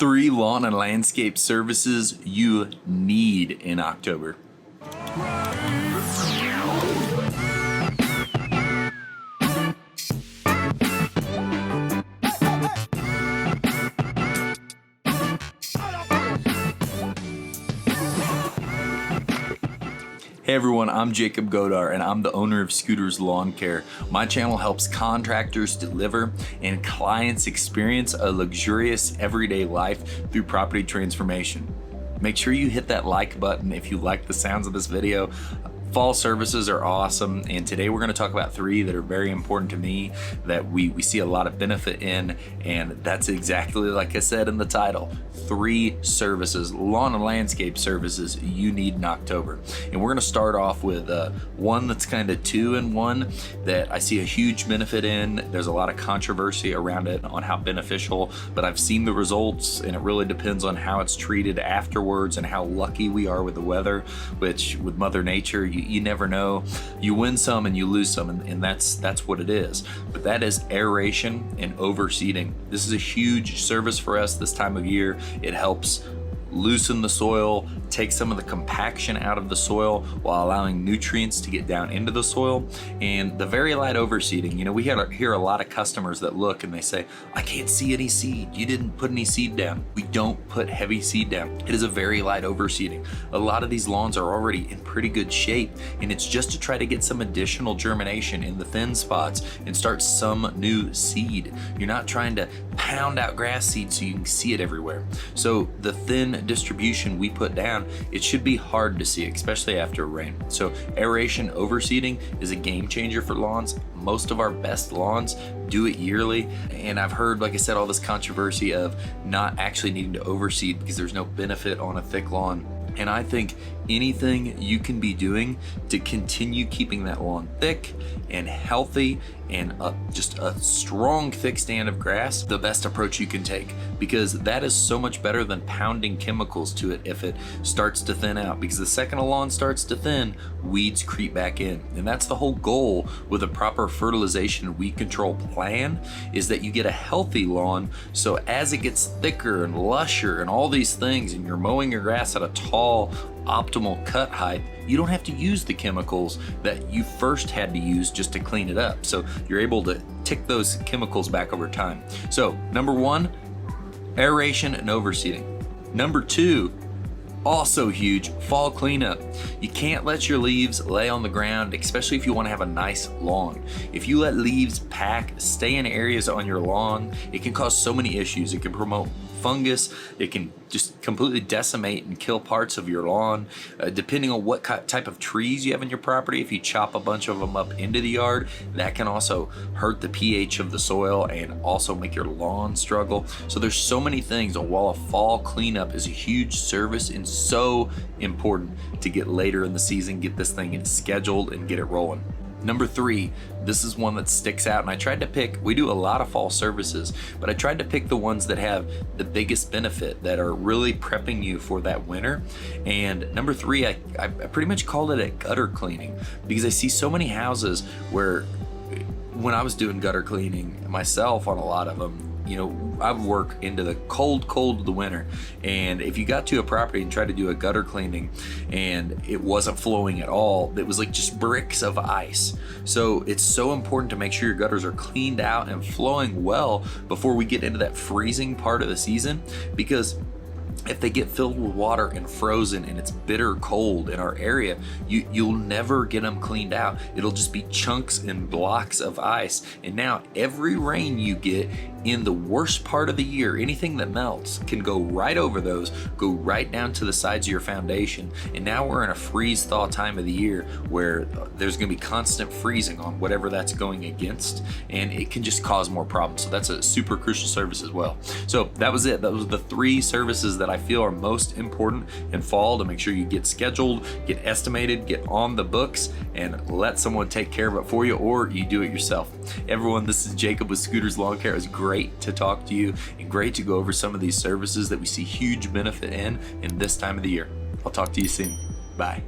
3 lawn and landscape services you need in October. Hey everyone, I'm Jacob Godar and I'm the owner of Scooters Lawn Care. My channel helps contractors deliver and clients experience a luxurious everyday life through property transformation. Make sure you hit that like button if you like the sounds of this video. Fall services are awesome, and today we're going to talk about 3 that are very important to me that we see a lot of benefit in, and that's exactly like I said in the title. 3 services, lawn and landscape services you need in October. And we're going to start off with one that's kind of 2-in-1 that I see a huge benefit in. There's a lot of controversy around it on how beneficial, but I've seen the results, and it really depends on how it's treated afterwards and how lucky we are with the weather, which with Mother Nature, you never know. You win some and you lose some, and that's what it is. But that is aeration and overseeding. This is a huge service for us this time of year. It helps loosen the soil, take some of the compaction out of the soil while allowing nutrients to get down into the soil. And the very light overseeding, you know, we hear a lot of customers that look and they say, I can't see any seed. You didn't put any seed down. We don't put heavy seed down. It is a very light overseeding. A lot of these lawns are already in pretty good shape, and it's just to try to get some additional germination in the thin spots and start some new seed. You're not trying to pound out grass seed so you can see it everywhere. So the thin distribution we put down, it should be hard to see, especially after rain. So aeration overseeding is a game changer for lawns. Most of our best lawns do it yearly, and I've heard, like I said, all this controversy of not actually needing to overseed because there's no benefit on a thick lawn. And I think anything you can be doing to continue keeping that lawn thick and healthy and just a strong thick stand of grass, the best approach you can take, because that is so much better than pounding chemicals to it if it starts to thin out. Because the second a lawn starts to thin, weeds creep back in, and that's the whole goal with a proper fertilization and weed control plan, is that you get a healthy lawn. So as it gets thicker and lusher and all these things, and you're mowing your grass at a tall optimal cut height, you don't have to use the chemicals that you first had to use just to clean it up. So you're able to tick those chemicals back over time. So number 1, aeration and overseeding. Number 2, also huge, fall cleanup. You can't let your leaves lay on the ground, especially if you want to have a nice lawn. If you let leaves pack, stay in areas on your lawn, it can cause so many issues. It can promote fungus, it can just completely decimate and kill parts of your lawn. Depending on what type of trees you have in your property, if you chop a bunch of them up into the yard, that can also hurt the pH of the soil and also make your lawn struggle. So there's so many things. While a fall cleanup is a huge service and so important to get later in the season, get this thing scheduled and get it rolling. Number 3, this is one that sticks out, and I tried to pick, we do a lot of fall services, but I tried to pick the ones that have the biggest benefit, that are really prepping you for that winter. And number 3, I pretty much called it a gutter cleaning, because I see so many houses where, when I was doing gutter cleaning myself on a lot of them, you know, I would work into the cold of the winter, and if you got to a property and tried to do a gutter cleaning and it wasn't flowing at all, it was like just bricks of ice. So it's so important to make sure your gutters are cleaned out and flowing well before we get into that freezing part of the season, because if they get filled with water and frozen and it's bitter cold in our area, you'll never get them cleaned out. It'll just be chunks and blocks of ice. And now every rain you get in the worst part of the year, anything that melts can go right over those, go right down to the sides of your foundation. And now we're in a freeze thaw time of the year where there's gonna be constant freezing on whatever that's going against, and it can just cause more problems. So that's a super crucial service as well. So that was it. That was the 3 services that I feel are most important in fall to make sure you get scheduled, get estimated, get on the books, and let someone take care of it for you, or you do it yourself. Everyone, this is Jacob with Scooters Lawn Care. It was great to talk to you and great to go over some of these services that we see huge benefit in this time of the year. I'll talk to you soon. Bye.